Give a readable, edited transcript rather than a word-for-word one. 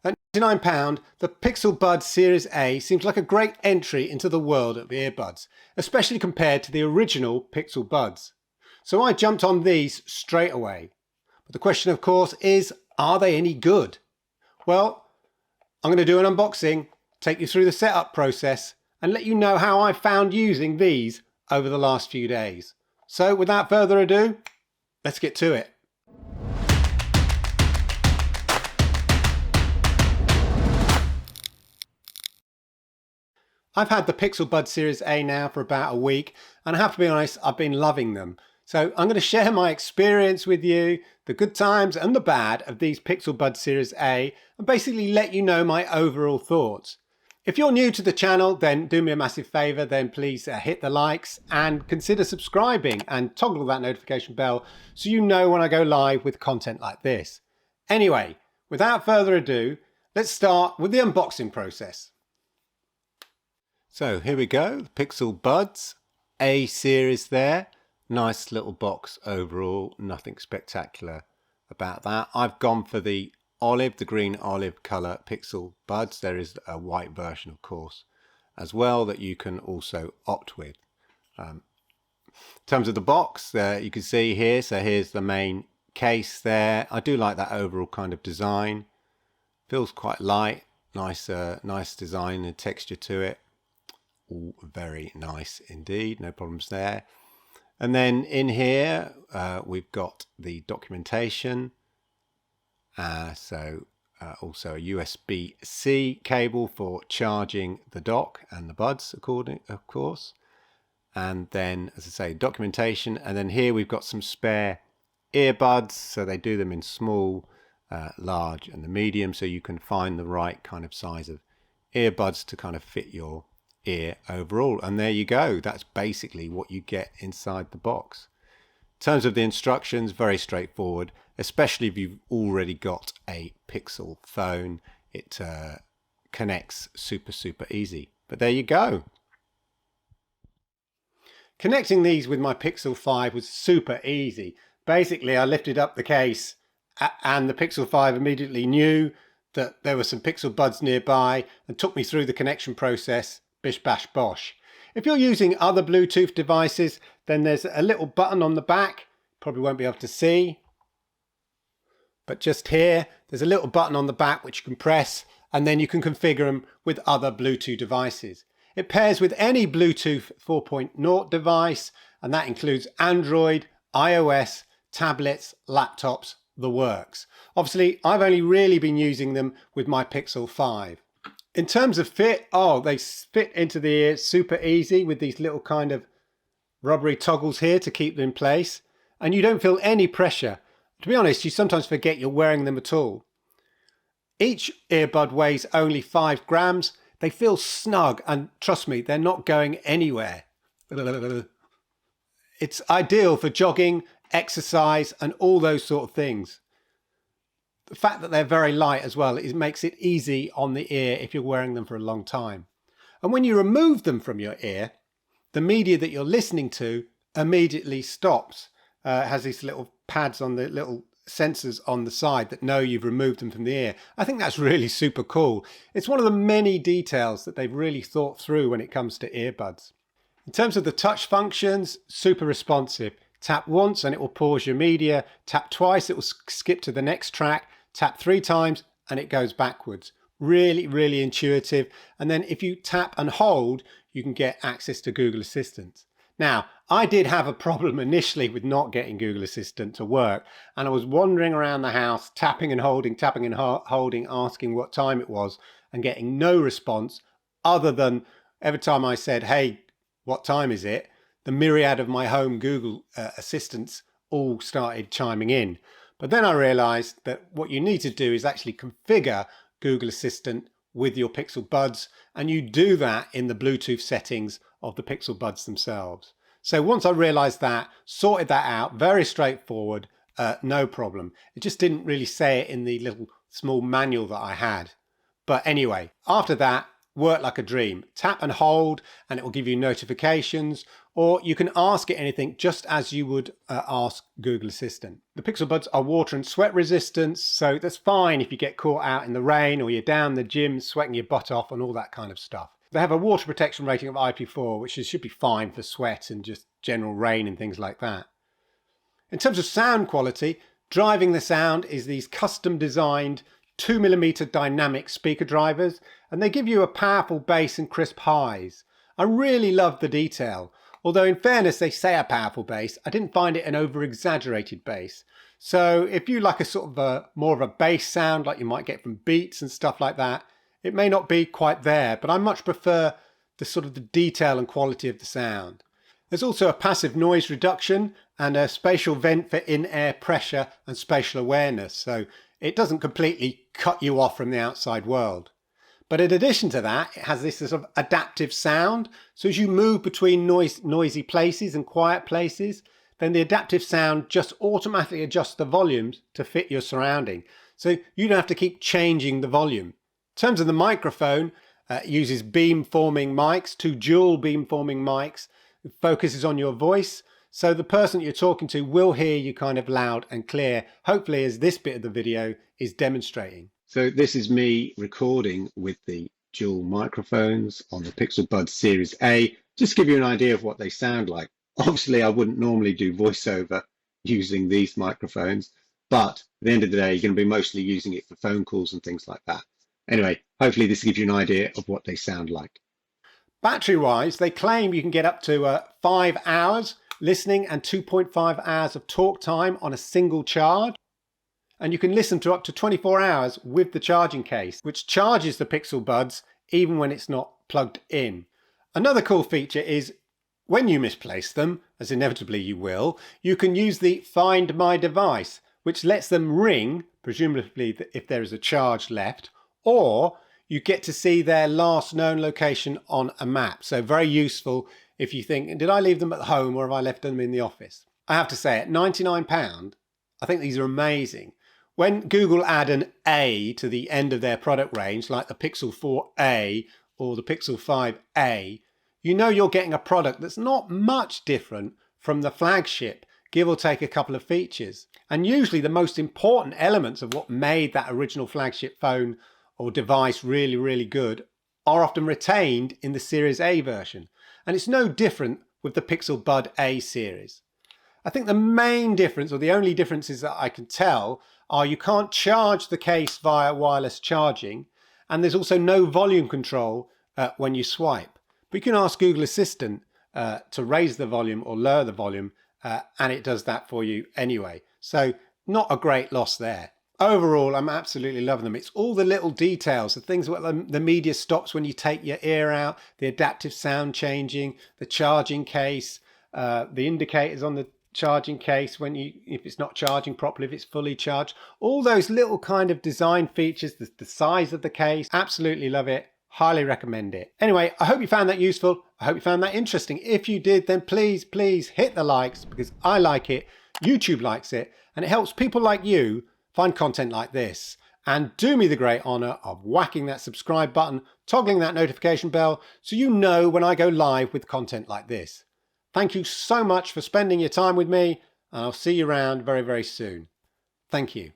At £99, the Pixel Buds Series A seems like a great entry into the world of earbuds, especially compared to the original Pixel Buds. So I jumped on these straight away. But the question, of course, is, are they any good? Well, I'm going to do an unboxing, take you through the setup process, and let you know how I found using these over the last few days. So without further ado, let's get to it. I've had the Pixel Buds Series A now for about a week, and I have to be honest, I've been loving them. So I'm going to share my experience with you, the good times and the bad of these Pixel Buds Series A, and basically let you know my overall thoughts. If you're new to the channel, then do me a massive favor, then please hit the likes and consider subscribing and toggle that notification bell so you know when I go live with content like this. Anyway, without further ado, let's start with the unboxing process. So here we go, the Pixel Buds A series there. Nice little box overall, nothing spectacular about that. I've gone for the green olive colour Pixel Buds. There is a white version, of course, as well that you can also opt with. In terms of the box, you can see here, so here's the main case there. I do like that overall kind of design. Feels quite light, nice design and texture to it. All very nice indeed, no problems there. And then in here we've got the documentation, also a USB-C cable for charging the dock and the buds, of course. And then, as I say, documentation, and then here we've got some spare earbuds, so they do them in small, large and the medium, so you can find the right kind of size of earbuds to kind of fit your ear overall. And there you go, that's basically what you get inside the box. In terms of the instructions, very straightforward, especially if you've already got a Pixel phone. It connects super easy. But there you go. Connecting these with my Pixel 5 was super easy. Basically, I lifted up the case and the Pixel 5 immediately knew that there were some Pixel Buds nearby and took me through the connection process. Bish bash bosh. If you're using other Bluetooth devices, then there's a little button on the back, probably won't be able to see, but just here there's a little button on the back which you can press, and then you can configure them with other Bluetooth devices. It pairs with any Bluetooth 4.0 device, and that includes Android, iOS, tablets, laptops, the works. Obviously I've only really been using them with my Pixel 5. In terms of fit, they fit into the ear super easy with these little kind of rubbery toggles here to keep them in place. And you don't feel any pressure. To be honest, you sometimes forget you're wearing them at all. Each earbud weighs only 5 grams. They feel snug, and trust me, they're not going anywhere. It's ideal for jogging, exercise, and all those sort of things. The fact that they're very light as well, it makes it easy on the ear if you're wearing them for a long time. And when you remove them from your ear, the media that you're listening to immediately stops. It has these little pads on the little sensors on the side that know you've removed them from the ear. I think that's really super cool. It's one of the many details that they've really thought through when it comes to earbuds. In terms of the touch functions, super responsive. Tap once and it will pause your media. Tap twice, it will skip to the next track. Tap 3 times and it goes backwards. Really intuitive. And then if you tap and hold, you can get access to Google Assistant. Now, I did have a problem initially with not getting Google Assistant to work, and I was wandering around the house, tapping and holding, asking what time it was, and getting no response other than every time I said, hey, what time is it? The myriad of my home Google assistants all started chiming in. But then I realized that what you need to do is actually configure Google Assistant with your Pixel Buds, and you do that in the Bluetooth settings of the Pixel Buds themselves. So once I realized that, sorted that out, very straightforward, no problem. It just didn't really say it in the little small manual that I had. But anyway, after that, work like a dream. Tap and hold and it will give you notifications, or you can ask it anything just as you would ask Google Assistant. The Pixel Buds are water and sweat resistant, so that's fine if you get caught out in the rain or you're down the gym sweating your butt off and all that kind of stuff. They have a water protection rating of IP4, which should be fine for sweat and just general rain and things like that. In terms of sound quality, driving the sound is these custom designed 2mm dynamic speaker drivers, and they give you a powerful bass and crisp highs. I really love the detail, although in fairness they say a powerful bass. I didn't find it an over exaggerated bass. So if you like a sort of more of a bass sound like you might get from Beats and stuff like that, it may not be quite there, but I much prefer the sort of the detail and quality of the sound. There's also a passive noise reduction and a spatial vent for in-air pressure and spatial awareness, so it doesn't completely cut you off from the outside world. But in addition to that, it has this sort of adaptive sound. So as you move between noisy places and quiet places, then the adaptive sound just automatically adjusts the volumes to fit your surrounding. So you don't have to keep changing the volume. In terms of the microphone, it uses beam-forming mics, 2 dual beam-forming mics. It focuses on your voice. So the person that you're talking to will hear you kind of loud and clear, hopefully as this bit of the video is demonstrating. So this is me recording with the dual microphones on the Pixel Buds Series A, just to give you an idea of what they sound like. Obviously, I wouldn't normally do voiceover using these microphones, but at the end of the day, you're going to be mostly using it for phone calls and things like that. Anyway, hopefully this gives you an idea of what they sound like. Battery-wise, they claim you can get up to 5 hours listening and 2.5 hours of talk time on a single charge. And you can listen to up to 24 hours with the charging case, which charges the Pixel Buds even when it's not plugged in. Another cool feature is when you misplace them, as inevitably you will, you can use the Find My Device, which lets them ring, presumably if there is a charge left, or you get to see their last known location on a map. So very useful if you think, did I leave them at home or have I left them in the office? I have to say, at £99, I think these are amazing. When Google add an A to the end of their product range, like the Pixel 4a or the Pixel 5a, you know you're getting a product that's not much different from the flagship, give or take a couple of features. And usually the most important elements of what made that original flagship phone or device really, really good are often retained in the Series A version. And it's no different with the Pixel Bud A series. I think the main difference, or the only differences that I can tell, are you can't charge the case via wireless charging, and there's also no volume control when you swipe. But you can ask Google Assistant to raise the volume or lower the volume, and it does that for you anyway. So not a great loss there. Overall, I'm absolutely loving them. It's all the little details, the things where the media stops when you take your ear out, the adaptive sound changing, the charging case, the indicators on the charging case if it's not charging properly, if it's fully charged. All those little kind of design features, the size of the case, absolutely love it. Highly recommend it. Anyway, I hope you found that useful. I hope you found that interesting. If you did, then please hit the likes, because I like it, YouTube likes it, and it helps people like you find content like this. And do me the great honor of whacking that subscribe button, toggling that notification bell, so you know when I go live with content like this. Thank you so much for spending your time with me, and I'll see you around very, very soon. Thank you.